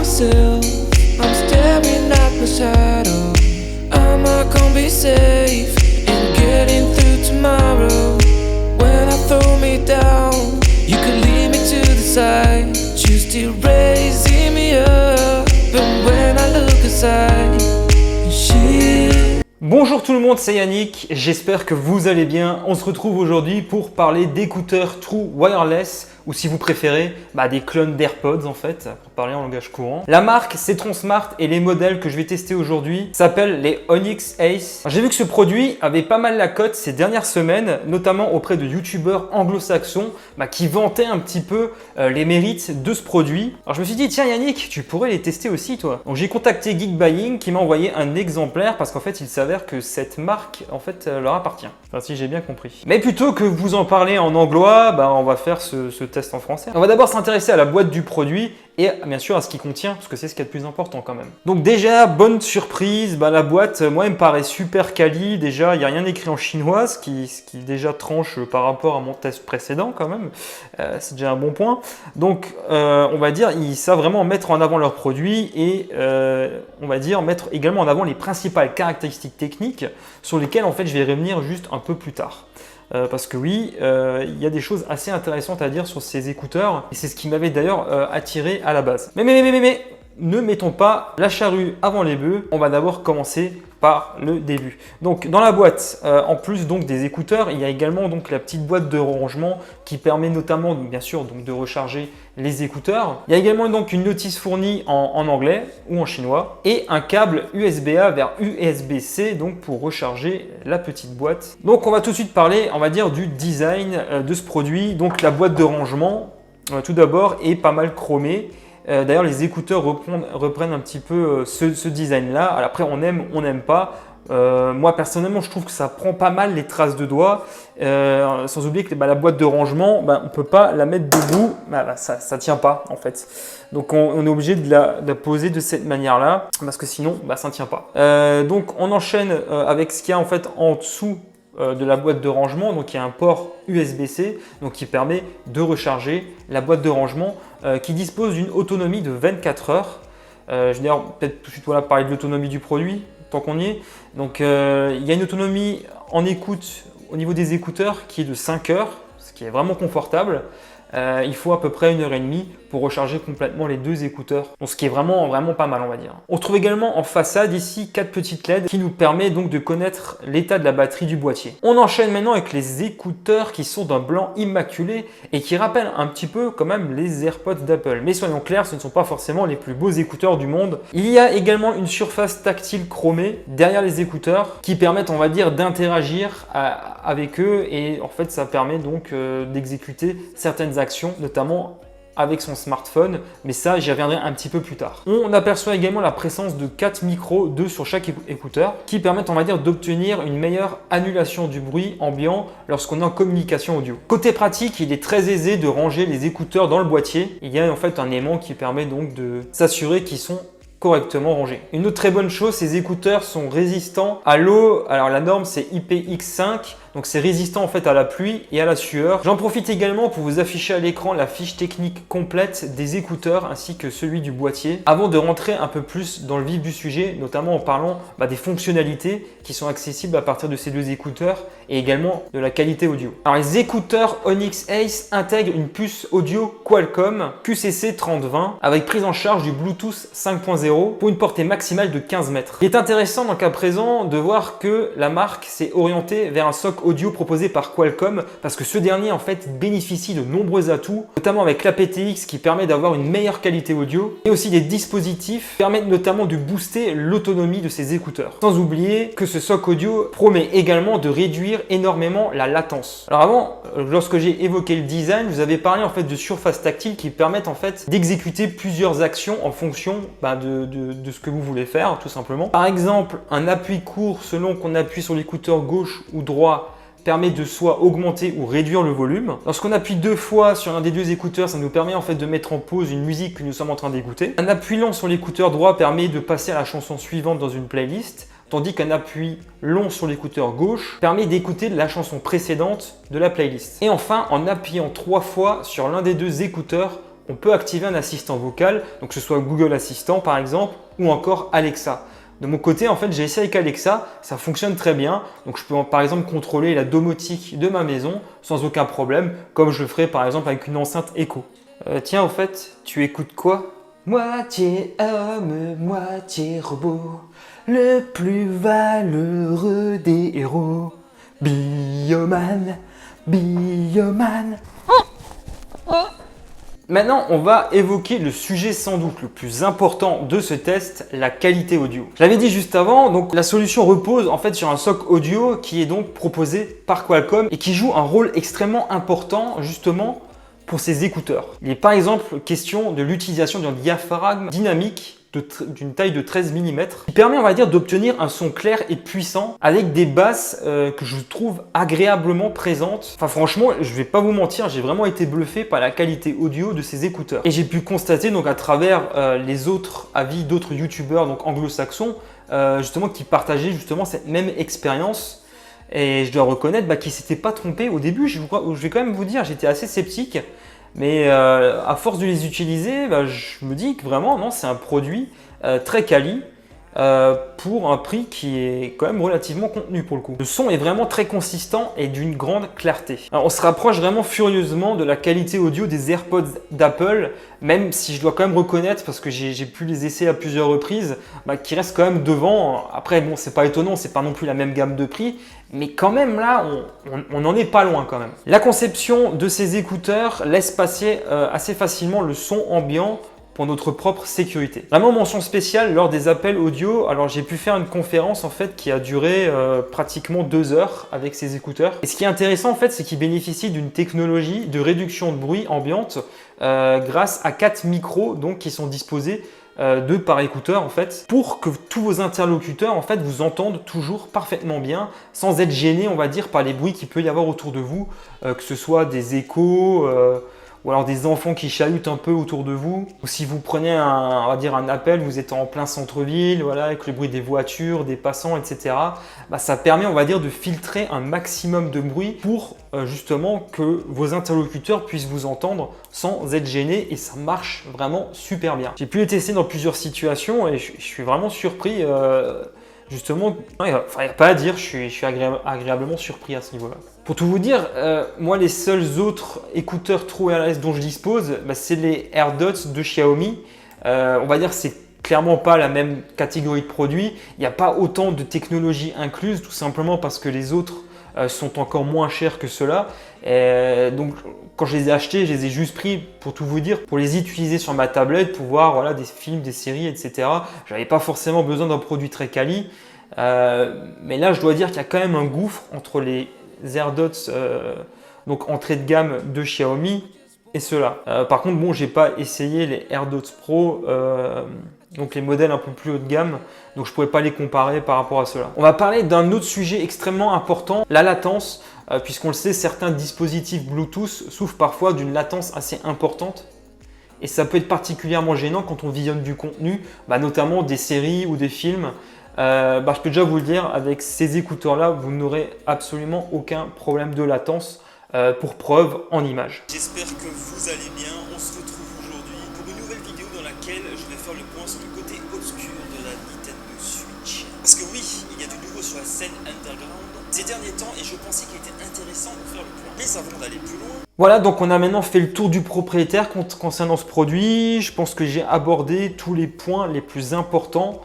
myself. I'm staring at my shadow. Am I gonna be safe in getting through tomorrow? When I throw me down, you could lead me to the side. You still raising me up, and when I look aside, Bonjour tout le monde, c'est Yannick, j'espère que vous allez bien. On se retrouve aujourd'hui pour parler d'écouteurs True Wireless, ou si vous préférez, des clones d'AirPods en fait, pour parler en langage courant. La marque c'est Tronsmart et les modèles que je vais tester aujourd'hui s'appellent les Onyx Ace. J'ai vu que ce produit avait pas mal la cote ces dernières semaines, notamment auprès de youtubeurs anglo-saxons qui vantaient un petit peu les mérites de ce produit. Alors je me suis dit, tiens Yannick, tu pourrais les tester aussi toi. Donc j'ai contacté Geekbuying qui m'a envoyé un exemplaire parce qu'en fait il s'avère que cette marque en fait leur appartient. Enfin si j'ai bien compris. Mais plutôt que vous en parler en anglois, on va faire ce test en français. On va d'abord s'intéresser à la boîte du produit et bien sûr à ce qu'il contient, parce que c'est ce qui est le plus important quand même. Donc déjà, bonne surprise, la boîte, moi, elle me paraît super quali. Déjà, il n'y a rien écrit en chinois, ce qui déjà tranche par rapport à mon test précédent quand même. C'est déjà un bon point. Donc, on va dire, ils savent vraiment mettre en avant leurs produits et on va dire mettre également en avant les principales caractéristiques techniques sur lesquelles en fait je vais revenir juste un peu plus tard. Parce que oui, il y a des choses assez intéressantes à dire sur ces écouteurs et c'est ce qui m'avait d'ailleurs attiré à la base. Mais ne mettons pas la charrue avant les bœufs, on va d'abord commencer par le début. Donc dans la boîte, en plus donc des écouteurs, il y a également donc la petite boîte de rangement qui permet notamment bien sûr donc de recharger les écouteurs. Il y a également donc une notice fournie en anglais ou en chinois et un câble USB-A vers USB-C donc pour recharger la petite boîte. Donc on va tout de suite parler, on va dire du design de ce produit. Donc la boîte de rangement tout d'abord est pas mal chromée. D'ailleurs, les écouteurs reprennent un petit peu ce design-là. Alors après, on aime, on n'aime pas. Moi, personnellement, je trouve que ça prend pas mal les traces de doigts. Sans oublier que la boîte de rangement, on ne peut pas la mettre debout. Ça ne tient pas, en fait. Donc, on est obligé de la poser de cette manière-là parce que sinon, ça ne tient pas. Donc, on enchaîne avec ce qu'il y a en fait en dessous de la boîte de rangement. Donc, il y a un port USB-C qui permet de recharger la boîte de rangement qui dispose d'une autonomie de 24 heures. Je vais d'ailleurs peut-être tout de suite parler de l'autonomie du produit tant qu'on y est. Donc, il y a une autonomie en écoute au niveau des écouteurs qui est de 5 heures, ce qui est vraiment confortable. Il faut à peu près 1h30 pour recharger complètement les deux écouteurs. Donc ce qui est vraiment pas mal on va dire. On trouve également en façade ici 4 petites LED qui nous permet donc de connaître l'état de la batterie du boîtier. On enchaîne maintenant avec les écouteurs qui sont d'un blanc immaculé et qui rappellent un petit peu quand même les AirPods d'Apple. Mais soyons clairs, ce ne sont pas forcément les plus beaux écouteurs du monde. Il y a également une surface tactile chromée derrière les écouteurs qui permettent on va dire d'interagir avec eux et en fait ça permet donc d'exécuter certaines actions, notamment avec son smartphone, mais ça j'y reviendrai un petit peu plus tard. On aperçoit également la présence de 4 micros, 2 sur chaque écouteur, qui permettent on va dire d'obtenir une meilleure annulation du bruit ambiant lorsqu'on est en communication audio. Côté pratique, il est très aisé de ranger les écouteurs dans le boîtier. Il y a en fait un aimant qui permet donc de s'assurer qu'ils sont correctement rangés. Une autre très bonne chose, ces écouteurs sont résistants à l'eau. Alors la norme c'est IPX5, donc c'est résistant en fait à la pluie et à la sueur. J'en profite également pour vous afficher à l'écran la fiche technique complète des écouteurs ainsi que celui du boîtier avant de rentrer un peu plus dans le vif du sujet, notamment en parlant des fonctionnalités qui sont accessibles à partir de ces deux écouteurs et également de la qualité audio. Alors les écouteurs Onyx Ace intègrent une puce audio Qualcomm QCC3020 avec prise en charge du Bluetooth 5.0 pour une portée maximale de 15 mètres. Il est intéressant dans le cas présent de voir que la marque s'est orientée vers un socle audio proposé par Qualcomm parce que ce dernier en fait bénéficie de nombreux atouts, notamment avec l'aptX qui permet d'avoir une meilleure qualité audio et aussi des dispositifs permettent notamment de booster l'autonomie de ces écouteurs. Sans oublier que ce socle audio promet également de réduire énormément la latence. Alors avant, lorsque j'ai évoqué le design, je vous avais parlé en fait de surfaces tactiles qui permettent en fait d'exécuter plusieurs actions en fonction de ce que vous voulez faire tout simplement. Par exemple, un appui court selon qu'on appuie sur l'écouteur gauche ou droit permet de soit augmenter ou réduire le volume. Lorsqu'on appuie 2 fois sur un des deux écouteurs, ça nous permet en fait de mettre en pause une musique que nous sommes en train d'écouter. Un appui long sur l'écouteur droit permet de passer à la chanson suivante dans une playlist, tandis qu'un appui long sur l'écouteur gauche permet d'écouter la chanson précédente de la playlist. Et enfin, en appuyant 3 fois sur l'un des deux écouteurs, on peut activer un assistant vocal, donc que ce soit Google Assistant par exemple, ou encore Alexa. De mon côté, en fait, j'ai essayé avec Alexa, ça fonctionne très bien. Donc, je peux par exemple contrôler la domotique de ma maison sans aucun problème, comme je le ferais par exemple avec une enceinte Echo. Tiens, au fait, tu écoutes quoi? Moitié homme, moitié robot, le plus valeureux des héros. Bioman, Bioman. Maintenant, on va évoquer le sujet sans doute le plus important de ce test, la qualité audio. Je l'avais dit juste avant, donc la solution repose en fait sur un socle audio qui est donc proposé par Qualcomm et qui joue un rôle extrêmement important justement pour ces écouteurs. Il est par exemple question de l'utilisation d'un diaphragme dynamique d'une taille de 13 mm qui permet, on va dire, d'obtenir un son clair et puissant avec des basses que je trouve agréablement présentes. Enfin franchement, je vais pas vous mentir, j'ai vraiment été bluffé par la qualité audio de ces écouteurs. Et j'ai pu constater donc à travers les autres avis d'autres youtubeurs donc anglo-saxons justement qui partageaient justement cette même expérience. Et je dois reconnaître qu'ils ne s'étaient pas trompés au début. Je vais quand même vous dire, j'étais assez sceptique. Mais à force de les utiliser, je me dis que vraiment, non, c'est un produit très quali pour un prix qui est quand même relativement contenu pour le coup. Le son est vraiment très consistant et d'une grande clarté. Alors, on se rapproche vraiment furieusement de la qualité audio des AirPods d'Apple, même si je dois quand même reconnaître, parce que j'ai pu les essayer à plusieurs reprises, qui restent quand même devant. Après, bon, c'est pas étonnant, c'est pas non plus la même gamme de prix, mais quand même là, on n'en est pas loin quand même. La conception de ces écouteurs laisse passer assez facilement le son ambiant pour notre propre sécurité. Vraiment mention spéciale lors des appels audio. Alors j'ai pu faire une conférence en fait qui a duré pratiquement 2 heures avec ces écouteurs. Et ce qui est intéressant en fait, c'est qu'ils bénéficient d'une technologie de réduction de bruit ambiante grâce à 4 micros donc qui sont disposés 2 par écouteur en fait, pour que tous vos interlocuteurs en fait vous entendent toujours parfaitement bien, sans être gênés on va dire par les bruits qu'il peut y avoir autour de vous, que ce soit des échos ou alors des enfants qui chahutent un peu autour de vous, ou si vous prenez on va dire un appel, vous êtes en plein centre-ville, voilà, avec le bruit des voitures, des passants, etc. Ça permet, on va dire, de filtrer un maximum de bruit pour justement que vos interlocuteurs puissent vous entendre sans être gênés, et ça marche vraiment super bien. J'ai pu les tester dans plusieurs situations et je suis vraiment surpris. Justement, il n'y a pas à dire, je suis agréablement surpris à ce niveau-là. Pour tout vous dire, moi les seuls autres écouteurs True Wireless dont je dispose, c'est les AirDots de Xiaomi. On va dire que c'est clairement pas la même catégorie de produits. Il n'y a pas autant de technologie incluse, tout simplement parce que les autres sont encore moins chers que ceux-là. Donc quand je les ai achetés, je les ai juste pris pour tout vous dire, pour les utiliser sur ma tablette, pour voir voilà, des films, des séries, etc. Je n'avais pas forcément besoin d'un produit très quali. Mais là, je dois dire qu'il y a quand même un gouffre entre les AirDots, donc entrée de gamme de Xiaomi, et ceux-là. Par contre, bon, j'ai pas essayé les AirDots Pro, donc les modèles un peu plus haut de gamme, donc je ne pourrais pas les comparer par rapport à ceux-là. On va parler d'un autre sujet extrêmement important, la latence, puisqu'on le sait, certains dispositifs Bluetooth souffrent parfois d'une latence assez importante. Et ça peut être particulièrement gênant quand on visionne du contenu, notamment des séries ou des films. Je peux déjà vous le dire, avec ces écouteurs-là, vous n'aurez absolument aucun problème de latence, pour preuve en images. J'espère que vous allez bien. On se retrouve aujourd'hui pour une nouvelle vidéo dans laquelle je vais faire le point sur le côté obscur de la Nintendo Switch. Parce que oui, il y a du nouveau sur la scène underground ces derniers temps et je pensais qu'il était intéressant de faire le point. Mais avant d'aller plus loin... Voilà, donc on a maintenant fait le tour du propriétaire concernant ce produit. Je pense que j'ai abordé tous les points les plus importants.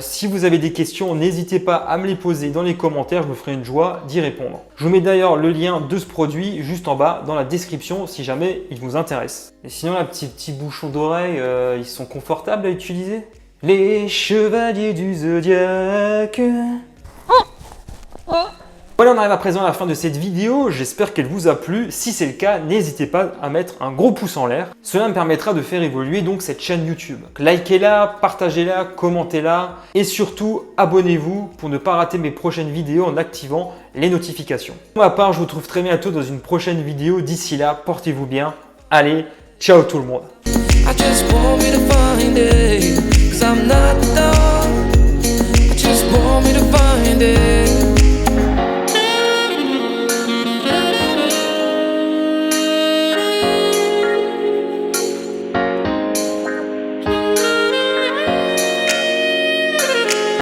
Si vous avez des questions, n'hésitez pas à me les poser dans les commentaires, je me ferai une joie d'y répondre. Je vous mets d'ailleurs le lien de ce produit juste en bas dans la description si jamais il vous intéresse. Et sinon, les petits bouchons d'oreille, ils sont confortables à utiliser? Les chevaliers du zodiaque. Voilà, on arrive à présent à la fin de cette vidéo, j'espère qu'elle vous a plu. Si c'est le cas, n'hésitez pas à mettre un gros pouce en l'air. Cela me permettra de faire évoluer donc cette chaîne YouTube. Likez-la, partagez-la, commentez-la et surtout abonnez-vous pour ne pas rater mes prochaines vidéos en activant les notifications. Pour ma part, je vous retrouve très bientôt dans une prochaine vidéo. D'ici là, portez-vous bien. Allez, ciao tout le monde. I just want me to find it, 'cause I'm not done. I just want me to find it.